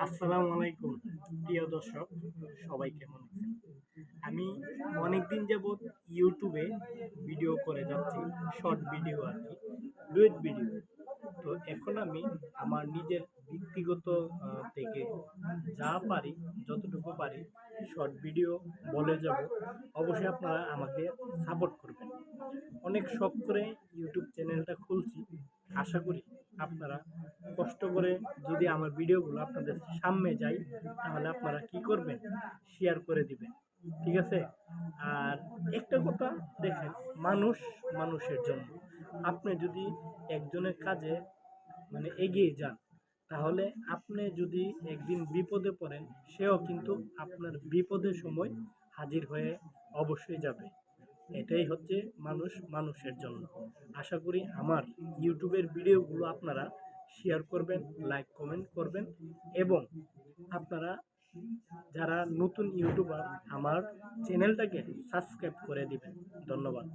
আসসালামু আলাইকুম প্রিয় দর্শক, সবাই কেমন আছেন? আমি অনেকদিন যাবৎ ইউটিউবে ভিডিও করে যাচ্ছি, শর্ট ভিডিও আর কি, ডুয়েট ভিডিও। তো এখন আমি আমার নিজের ব্যক্তিগত থেকে যা পারি, যতটুকু পারি শর্ট ভিডিও বলে যাব। অবশ্যই আপনারা আমাকে সাপোর্ট করবেন। অনেক শখ করে ইউটিউব চ্যানেলটা খুলছি। আশা করি আপনারা কষ্ট করে যদি আমার ভিডিওগুলো আপনাদের সামনে যায়, তাহলে আপনারা কি করবেন? শেয়ার করে দিবেন। ঠিক আছে? আর একটা কথা দেখেন, মানুষ মানুষের জন্য। আপনি যদি একজনের কাজে এগিয়ে যান, তাহলে আপনি যদি একদিন বিপদে পড়েন, সেও কিন্তু আপনার বিপদের সময় হাজির হয়ে অবশ্যই যাবে। এটাই হচ্ছে মানুষ মানুষের জন্য। আশা করি আমার ইউটিউবের ভিডিওগুলো আপনারা শেয়ার করবেন, লাইক কমেন্ট করবেন, এবং আপনারা যারা নতুন ইউটিউবার আমার চ্যানেলটাকে সাবস্ক্রাইব করে দিবেন। ধন্যবাদ।